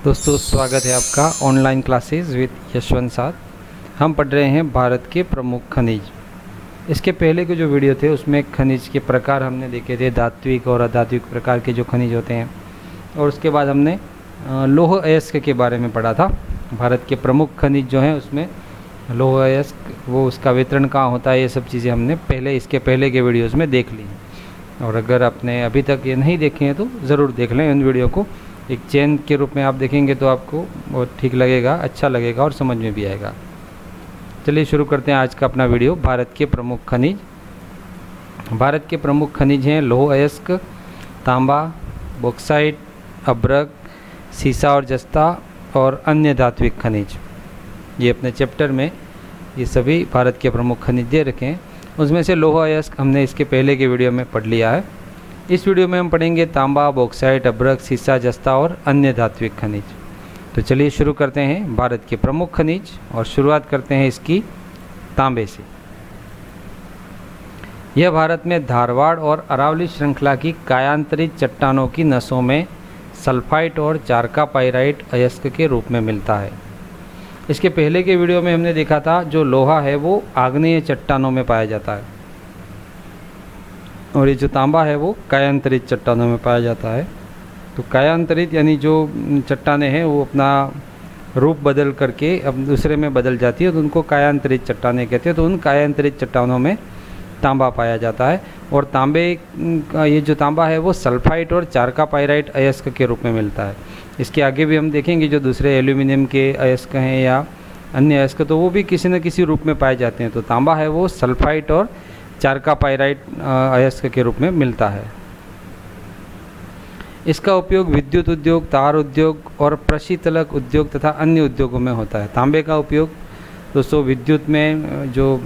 दोस्तों स्वागत है आपका ऑनलाइन क्लासेस विद यशवंत साथ। हम पढ़ रहे हैं भारत के प्रमुख खनिज। इसके पहले के जो वीडियो थे उसमें खनिज के प्रकार हमने देखे थे, धात्विक और अधात्विक प्रकार के जो खनिज होते हैं। और उसके बाद हमने लौह अयस्क के बारे में पढ़ा था। भारत के प्रमुख खनिज जो हैं उसमें लौह अयस्क, वो उसका वितरण कहाँ होता है, ये सब चीज़ें हमने इसके पहले के वीडियोज़ में देख ली हैं। और अगर आपने अभी तक ये नहीं देखे हैं तो ज़रूर देख लें इन वीडियो को। एक चेन के रूप में आप देखेंगे तो आपको बहुत ठीक लगेगा, अच्छा लगेगा और समझ में भी आएगा। चलिए शुरू करते हैं आज का अपना वीडियो। भारत के प्रमुख खनिज। भारत के प्रमुख खनिज हैं लौह अयस्क, तांबा, बॉक्साइट, अभ्रक, सीसा और जस्ता और अन्य धात्विक खनिज। ये अपने चैप्टर में ये सभी भारत के प्रमुख खनिज दे रखे हैं। उसमें से लौह अयस्क हमने इसके पहले के वीडियो में पढ़ लिया है। इस वीडियो में हम पढ़ेंगे तांबा, बॉक्साइट, अभ्रक, सीसा, जस्ता और अन्य धात्विक खनिज। तो चलिए शुरू करते हैं भारत के प्रमुख खनिज और शुरुआत करते हैं इसकी तांबे से। यह भारत में धारवाड़ और अरावली श्रृंखला की कायांतरित चट्टानों की नसों में सल्फाइट और चारका पाइराइट अयस्क के रूप में मिलता है। इसके पहले के वीडियो में हमने देखा था जो लोहा है वो आग्नेय चट्टानों में पाया जाता है और ये जो तांबा है वो कायांतरित चट्टानों में पाया जाता है। तो कायांतरित यानी जो चट्टानें हैं वो अपना रूप बदल करके अब दूसरे में बदल जाती है तो उनको कायांतरित चट्टानें कहते हैं। तो उन कायांतरित चट्टानों में तांबा पाया जाता है और तांबे का ये जो तांबा है वो सल्फाइट और चारका पाइराइट अयस्क के रूप में मिलता है। इसके आगे भी हम देखेंगे जो दूसरे एल्यूमिनियम के अयस्क हैं या अन्य अयस्क तो वो भी किसी न किसी रूप में पाए जाते हैं। तो तांबा है वो सल्फाइट और चारका पाइराइट अयस्क के रूप में मिलता है। इसका उपयोग विद्युत उद्योग, तार उद्योग और प्रशीतलक उद्योग तथा अन्य उद्योगों में होता है। तांबे का उपयोग दोस्तों विद्युत में जो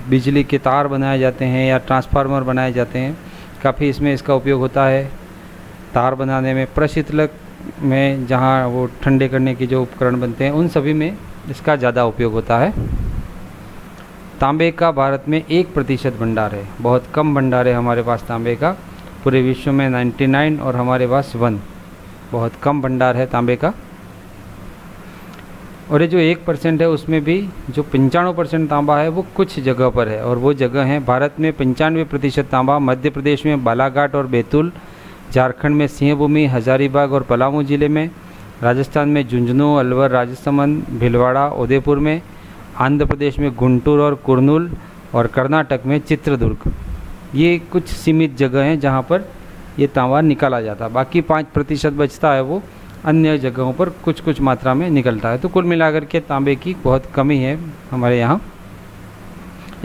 बिजली के तार बनाए जाते हैं या ट्रांसफार्मर बनाए जाते हैं, काफ़ी इसमें इसका उपयोग होता है। तार बनाने में, प्रशीतलक में जहाँ वो ठंडे करने के जो उपकरण बनते हैं उन सभी में इसका ज़्यादा उपयोग होता है। तांबे का भारत में 1% भंडार है। बहुत कम भंडार है हमारे पास तांबे का, पूरे विश्व में 99 और हमारे पास 1। बहुत कम भंडार है तांबे का। और ये जो 1% है उसमें भी जो 95% तांबा है वो कुछ जगह पर है और वो जगह है भारत में 95% तांबा मध्य प्रदेश में बालाघाट और बैतूल, झारखंड में सिंहभूमि, हजारीबाग और पलामू जिले में, राजस्थान में झुंझुनू, अलवर, राजसमंद, भीलवाड़ा, उदयपुर में, आंध्र प्रदेश में गुंटूर और कुर्नूल और कर्नाटक में चित्रदुर्ग। ये कुछ सीमित जगह हैं जहाँ पर ये तांबा निकाला जाता है। बाकी 5% बचता है वो अन्य जगहों पर कुछ कुछ मात्रा में निकलता है। तो कुल मिलाकर के तांबे की बहुत कमी है हमारे यहाँ।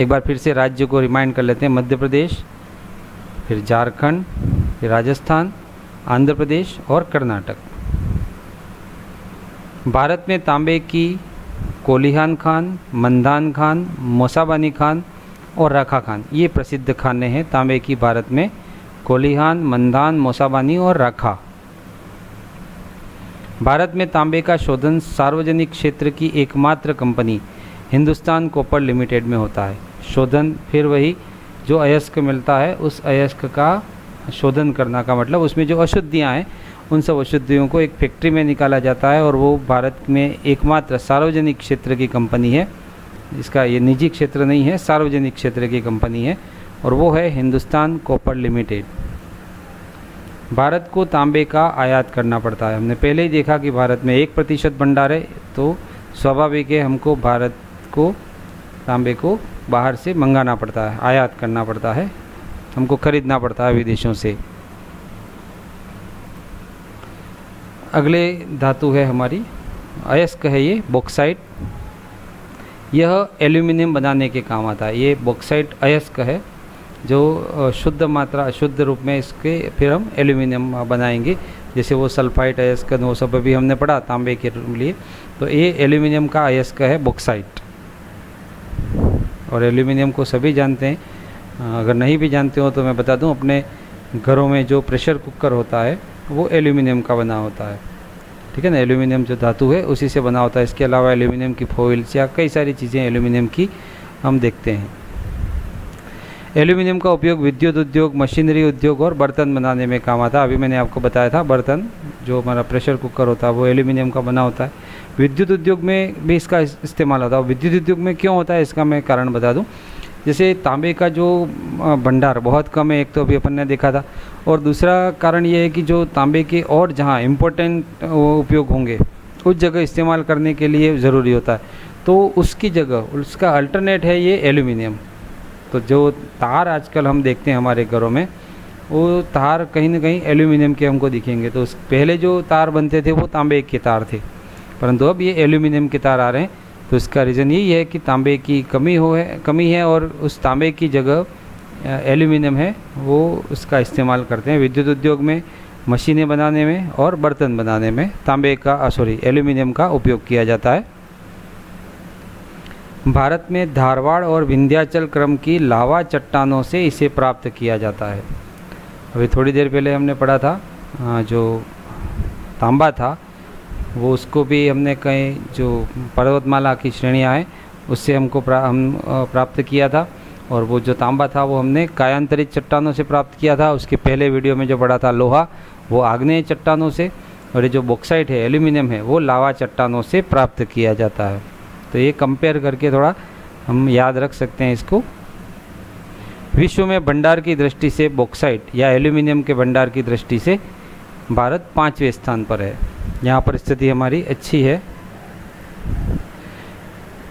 एक बार फिर से राज्य को रिमाइंड कर लेते हैं। मध्य प्रदेश, फिर झारखंड, फिर राजस्थान, आंध्र प्रदेश और कर्नाटक। भारत में तांबे की कोलिहान खान, मंदान खान, मोसाबानी खान और राखा खान ये प्रसिद्ध खाने हैं तांबे की भारत में। कोलिहान, मंदान, मोसाबानी और राखा। भारत में तांबे का शोधन सार्वजनिक क्षेत्र की एकमात्र कंपनी हिंदुस्तान कॉपर लिमिटेड में होता है। शोधन फिर वही जो अयस्क मिलता है उस अयस्क का शोधन करना का मतलब उसमें जो अशुद्धियाँ हैं उन सब अशुद्धियों को एक फैक्ट्री में निकाला जाता है और वो भारत में एकमात्र सार्वजनिक क्षेत्र की कंपनी है। इसका ये निजी क्षेत्र नहीं है, सार्वजनिक क्षेत्र की कंपनी है और वो है हिंदुस्तान कॉपर लिमिटेड। भारत को तांबे का आयात करना पड़ता है। हमने पहले ही देखा कि भारत में 1% भंडार है तो स्वाभाविक है हमको भारत को तांबे को बाहर से मंगाना पड़ता है, आयात करना पड़ता है, हमको खरीदना पड़ता है विदेशों से। अगले धातु है हमारी अयस्क है ये बॉक्साइट। यह एल्यूमिनियम बनाने के काम आता है। ये बॉक्साइट अयस्क है जो शुद्ध मात्रा अशुद्ध रूप में इसके फिर हम एल्यूमिनियम बनाएंगे। जैसे वो सल्फाइट अयस्क वो सब अभी हमने पढ़ा तांबे के लिए। तो ये एल्यूमिनियम का अयस्क है बॉक्साइट। और एल्यूमिनियम को सभी जानते हैं, अगर नहीं भी जानते हो तो मैं बता दूं, अपने घरों में जो प्रेशर कुकर होता है वो एल्यूमिनियम का बना होता है। ठीक है ना, एल्यूमिनियम जो धातु है उसी से बना होता है। इसके अलावा एल्यूमिनियम की फॉइल्स या कई सारी चीज़ें एल्यूमिनियम की हम देखते हैं। एल्यूमिनियम का उपयोग विद्युत उद्योग, मशीनरी उद्योग और बर्तन बनाने में काम आता है। अभी मैंने आपको बताया था बर्तन, जो हमारा प्रेशर कुकर होता है वो एल्यूमिनियम का बना होता है। विद्युत उद्योग में भी इसका इस्तेमाल होता है। विद्युत उद्योग में क्यों होता है इसका मैं कारण बता दूं। जैसे तांबे का जो भंडार बहुत कम है, एक तो अभी अपन ने देखा था, और दूसरा कारण ये है कि जो तांबे के और जहाँ इम्पोर्टेंट उपयोग होंगे उस जगह इस्तेमाल करने के लिए ज़रूरी होता है, तो उसकी जगह उसका अल्टरनेट है ये एल्यूमिनियम। तो जो तार आजकल हम देखते हैं हमारे घरों में, वो तार कहीं ना कहीं एल्यूमिनियम के हमको दिखेंगे। तो पहले जो तार बनते थे वो तांबे के तार थे, परंतु अब ये एल्यूमिनियम के तार आ रहे हैं। तो इसका रीज़न यही है कि तांबे की कमी है और उस तांबे की जगह एल्यूमिनियम है वो उसका इस्तेमाल करते हैं। विद्युत उद्योग में, मशीनें बनाने में और बर्तन बनाने में एल्यूमिनियम का उपयोग किया जाता है। भारत में धारवाड़ और विंध्याचल क्रम की लावा चट्टानों से इसे प्राप्त किया जाता है। अभी थोड़ी देर पहले हमने पढ़ा था जो तांबा था वो, उसको भी हमने कहीं जो पर्वतमाला की श्रेणियाँ हैं उससे हमको प्राप्त किया था, और वो जो तांबा था वो हमने कायांतरित चट्टानों से प्राप्त किया था। उसके पहले वीडियो में जो पढ़ा था लोहा, वो आग्नेय चट्टानों से, और ये जो बॉक्साइट है एल्यूमिनियम है वो लावा चट्टानों से प्राप्त किया जाता है। तो ये कंपेयर करके थोड़ा हम याद रख सकते हैं इसको। विश्व में भंडार की दृष्टि से बॉक्साइट या एल्यूमिनियम के भंडार की दृष्टि से भारत 5वें स्थान पर है। यहाँ पर स्थिति हमारी अच्छी है।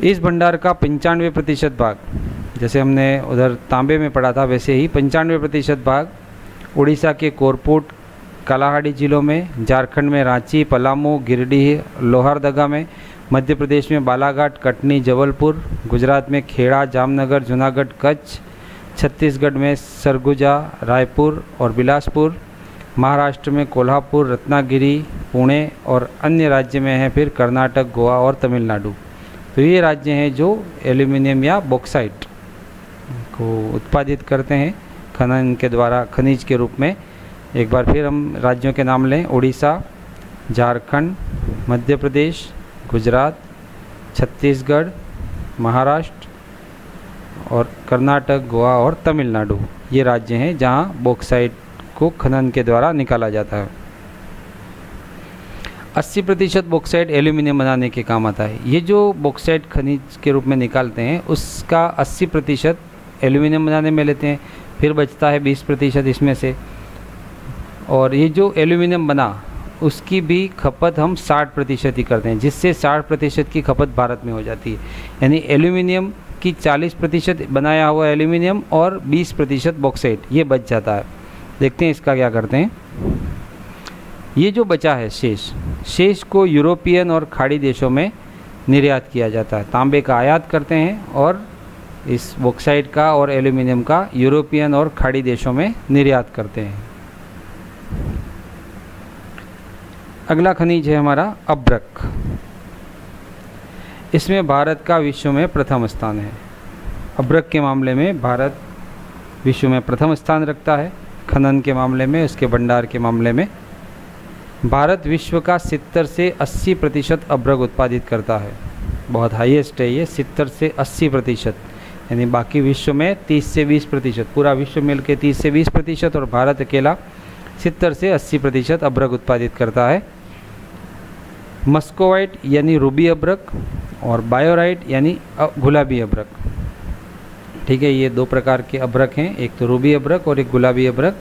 इस भंडार का 95% भाग, जैसे हमने उधर तांबे में पढ़ा था वैसे ही 95% भाग उड़ीसा के कोरपुट, कालाहांडी जिलों में, झारखंड में रांची, पलामू, गिरिडीह, लोहरदगा में, मध्य प्रदेश में बालाघाट, कटनी, जबलपुर, गुजरात में खेड़ा, जामनगर, जूनागढ़, कच्छ, छत्तीसगढ़ में सरगुजा, रायपुर और बिलासपुर, महाराष्ट्र में कोल्हापुर, रत्नागिरी, पुणे और अन्य राज्य में है फिर कर्नाटक, गोवा और तमिलनाडु। तो ये राज्य हैं जो एल्यूमिनियम या बॉक्साइट को उत्पादित करते हैं खनन के द्वारा, खनिज के रूप में। एक बार फिर हम राज्यों के नाम लें: उड़ीसा, झारखंड, मध्य प्रदेश, गुजरात, छत्तीसगढ़, महाराष्ट्र और कर्नाटक, गोवा और तमिलनाडु। ये राज्य हैं जहां बॉक्साइट को खनन के द्वारा निकाला जाता है। 80% बॉक्साइट एल्यूमिनियम बनाने के काम आता है। ये जो बॉक्साइट खनिज के रूप में निकालते हैं उसका 80% एल्यूमिनियम बनाने में लेते हैं, फिर बचता है 20% इसमें से। और ये जो एल्यूमिनियम बना उसकी भी खपत हम 60% ही करते हैं, जिससे 60% की खपत भारत में हो जाती है। यानी एल्यूमिनियम की 40% बनाया हुआ एल्यूमिनियम और 20% बॉक्साइट ये बच जाता है। देखते हैं इसका क्या करते हैं। ये जो बचा है शेष को यूरोपियन और खाड़ी देशों में निर्यात किया जाता है। तांबे का आयात करते हैं और इस बॉक्साइट का और एल्यूमिनियम का यूरोपियन और खाड़ी देशों में निर्यात करते हैं। अगला खनिज है हमारा अभ्रक। इसमें भारत का विश्व में प्रथम स्थान है। अभ्रक के मामले में भारत विश्व में प्रथम स्थान रखता है। खनन के मामले में, उसके भंडार के मामले में भारत विश्व का 70 से 80% अभ्रक उत्पादित करता है। बहुत हाईएस्ट है ये, 70 से 80%। यानी बाकी विश्व में 30 से 20%, पूरा विश्व मिल के 30 से 20%, और भारत अकेला 70 से 80% अभ्रक उत्पादित करता है। मस्कोवाइट यानी रूबी अभ्रक और बायोराइट यानी गुलाबी अभ्रक। ठीक है, ये दो प्रकार के अभ्रक हैं, एक तो रूबी अभ्रक और एक गुलाबी अभ्रक।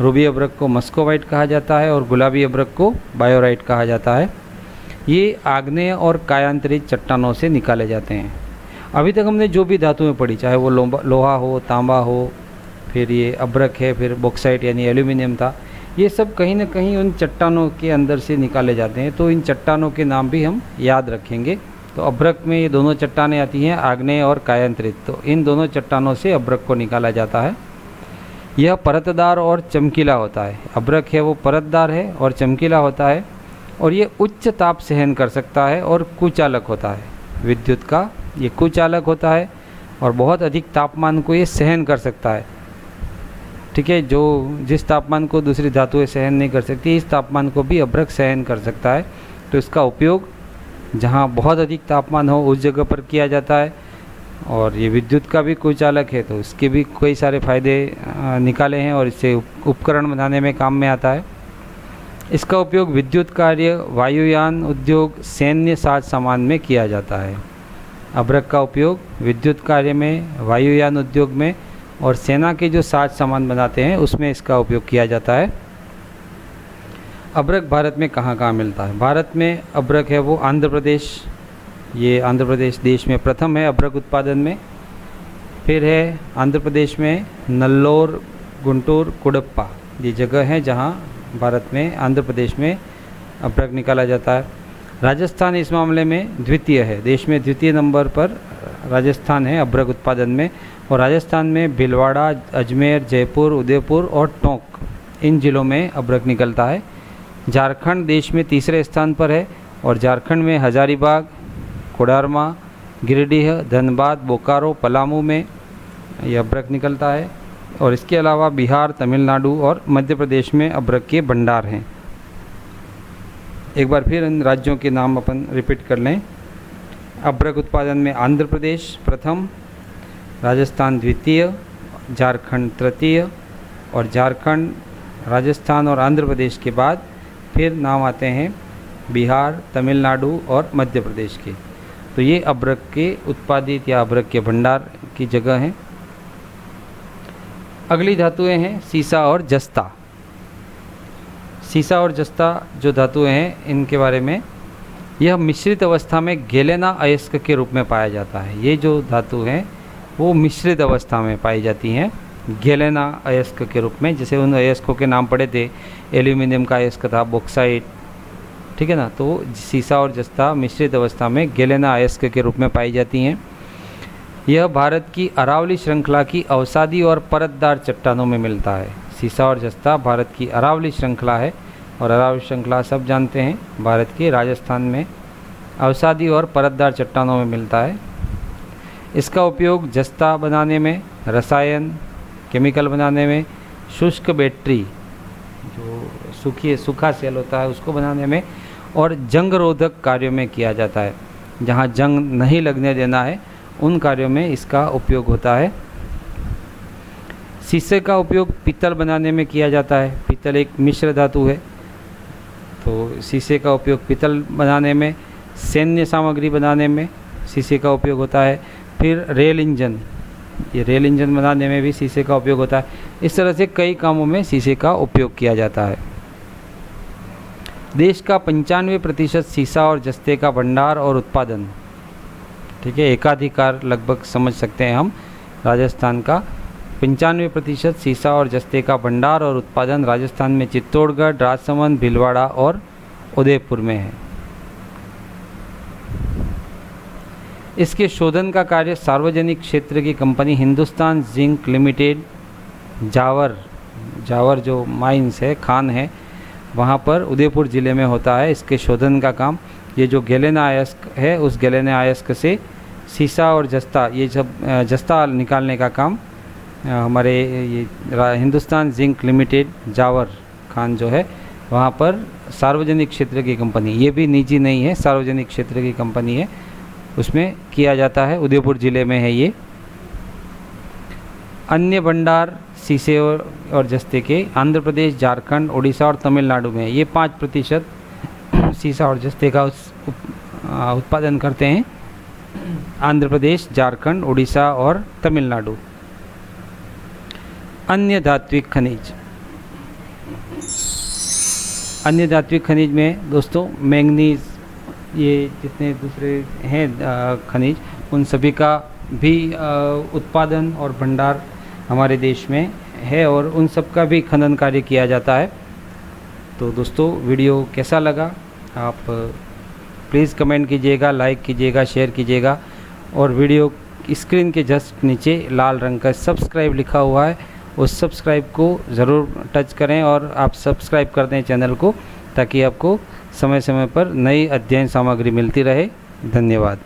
रूबी अभ्रक को मस्कोवाइट कहा जाता है और गुलाबी अभ्रक को बायोराइट कहा जाता है। ये आग्नेय और कायांतरित चट्टानों से निकाले जाते हैं। अभी तक हमने जो भी धातुएं पढ़ी, चाहे वो लोहा हो, तांबा हो, फिर ये अभ्रक है, फिर बॉक्साइट यानी एल्यूमिनियम था, ये सब कहीं ना कहीं उन चट्टानों के अंदर से निकाले जाते हैं। तो इन चट्टानों के नाम भी हम याद रखेंगे। तो अभ्रक में ये दोनों चट्टानें आती हैं, आग्नेय और कायांतरित। तो इन दोनों चट्टानों से अभ्रक को निकाला जाता है। यह परतदार और चमकीला होता है। अभ्रक है वो परतदार है और चमकीला होता है, और ये उच्च ताप सहन कर सकता है और कुचालक होता है। विद्युत का ये कुचालक होता है और बहुत अधिक तापमान को ये सहन कर सकता है। ठीक है, जो जिस तापमान को दूसरी धातुएं सहन नहीं कर सकती, इस तापमान को भी अभ्रक सहन कर सकता है। तो इसका उपयोग जहाँ बहुत अधिक तापमान हो उस जगह पर किया जाता है, और ये विद्युत का भी कुचालक है, तो इसके भी कई सारे फ़ायदे निकाले हैं और इससे उपकरण बनाने में काम में आता है। इसका उपयोग विद्युत कार्य, वायुयान उद्योग, सैन्य साज सामान में किया जाता है। अभ्रक का उपयोग विद्युत कार्य में, वायुयान उद्योग में और सेना के जो साज सामान बनाते हैं उसमें इसका उपयोग किया जाता है। अभ्रक भारत में कहाँ कहाँ मिलता है? भारत में अभ्रक है वो आंध्र प्रदेश, ये आंध्र प्रदेश देश में प्रथम है अभ्रक उत्पादन में। फिर है आंध्र प्रदेश में नल्लोर, गुंटूर, कुडप्पा, ये जगह है जहाँ भारत में आंध्र प्रदेश में अभ्रक निकाला जाता है। राजस्थान इस मामले में द्वितीय है, देश में द्वितीय नंबर पर राजस्थान है अभ्रक उत्पादन में। और राजस्थान में भीलवाड़ा, अजमेर, जयपुर, उदयपुर और टोंक, इन जिलों में अभ्रक निकलता है। झारखंड देश में तीसरे स्थान पर है और झारखंड में हजारीबाग, कोडरमा, गिरिडीह, धनबाद, बोकारो, पलामू में यह अभ्रक निकलता है। और इसके अलावा बिहार, तमिलनाडु और मध्य प्रदेश में अभ्रक के भंडार हैं। एक बार फिर इन राज्यों के नाम अपन रिपीट कर लें। अभ्रक उत्पादन में आंध्र प्रदेश प्रथम, राजस्थान द्वितीय, झारखंड तृतीय और झारखंड, राजस्थान और आंध्र प्रदेश के बाद फिर नाम आते हैं बिहार, तमिलनाडु और मध्य प्रदेश के। तो ये अभ्रक के उत्पादित या अभ्रक के भंडार की जगह हैं। अगली धातुएं हैं सीसा और जस्ता। सीसा और जस्ता जो धातुएं हैं इनके बारे में, यह मिश्रित अवस्था में गैलेना अयस्क के रूप में पाया जाता है। ये जो धातु हैं वो मिश्रित अवस्था में पाई जाती हैं गैलेना अयस्क के रूप में। जैसे उन अयस्कों के नाम पड़े थे, एल्यूमिनियम का अयस्क था, बॉक्साइट, ठीक है ना। तो सीसा और जस्ता मिश्रित अवस्था में गैलेना अयस्क के रूप में पाई जाती हैं। यह भारत की अरावली श्रृंखला की अवसादी और परतदार चट्टानों में मिलता है। सीसा और जस्ता भारत की अरावली श्रृंखला है और अरावली श्रृंखला सब जानते हैं, भारत के राजस्थान में अवसादी और परतदार चट्टानों में मिलता है। इसका उपयोग जस्ता बनाने में, रसायन, केमिकल बनाने में, शुष्क बैटरी जो सूखा सेल होता है उसको बनाने में और जंग रोधक कार्यों में किया जाता है। जहाँ जंग नहीं लगने देना है उन कार्यों में इसका उपयोग होता है। शीशे का उपयोग पीतल बनाने में किया जाता है। पीतल एक मिश्र धातु है, तो शीशे का उपयोग पीतल बनाने में, सैन्य सामग्री बनाने में शीशे का उपयोग होता है। फिर रेल इंजन, ये रेल इंजन बनाने में भी शीशे का उपयोग होता है। इस तरह से कई कामों में शीशे का उपयोग किया जाता है। देश का 95% शीशा और जस्ते का भंडार और उत्पादन, ठीक है, एकाधिकार लगभग समझ सकते हैं हम। राजस्थान का 95% शीशा और जस्ते का भंडार और उत्पादन राजस्थान में चित्तौड़गढ़, राजसमंद, भीलवाड़ा और उदयपुर में है। इसके शोधन का कार्य सार्वजनिक क्षेत्र की company Hindustan zinc limited, Zawar जो माइंस है, खान है, वहाँ पर उदयपुर ज़िले में होता है। इसके शोधन का काम, ये जो गैलेना अयस्क है उस गैलेना अयस्क से सीसा और जस्ता, ये सब जस्ता निकालने का काम हमारे ये हिंदुस्तान जिंक लिमिटेड, जावर खान जो है, वहाँ पर सार्वजनिक क्षेत्र की कंपनी, ये भी निजी नहीं है, सार्वजनिक क्षेत्र की कंपनी है, उसमें किया जाता है। उदयपुर ज़िले में है ये। अन्य भंडार शीशे और जस्ते के आंध्र प्रदेश, झारखंड, उड़ीसा और तमिलनाडु में, ये 5% शीशा और जस्ते का उत्पादन करते हैं। आंध्र प्रदेश, झारखंड, उड़ीसा और तमिलनाडु। अन्य धात्विक खनिज, अन्य धात्विक खनिज में दोस्तों मैंगनीज, ये जितने दूसरे हैं खनिज, उन सभी का भी उत्पादन और भंडार हमारे देश में है और उन सब का भी खनन कार्य किया जाता है। तो दोस्तों वीडियो कैसा लगा आप प्लीज़ कमेंट कीजिएगा, लाइक कीजिएगा, शेयर कीजिएगा और वीडियो स्क्रीन के जस्ट नीचे लाल रंग का सब्सक्राइब लिखा हुआ है, उस सब्सक्राइब को ज़रूर टच करें और आप सब्सक्राइब कर दें चैनल को, ताकि आपको समय समय पर नई अध्ययन सामग्री मिलती रहे। धन्यवाद।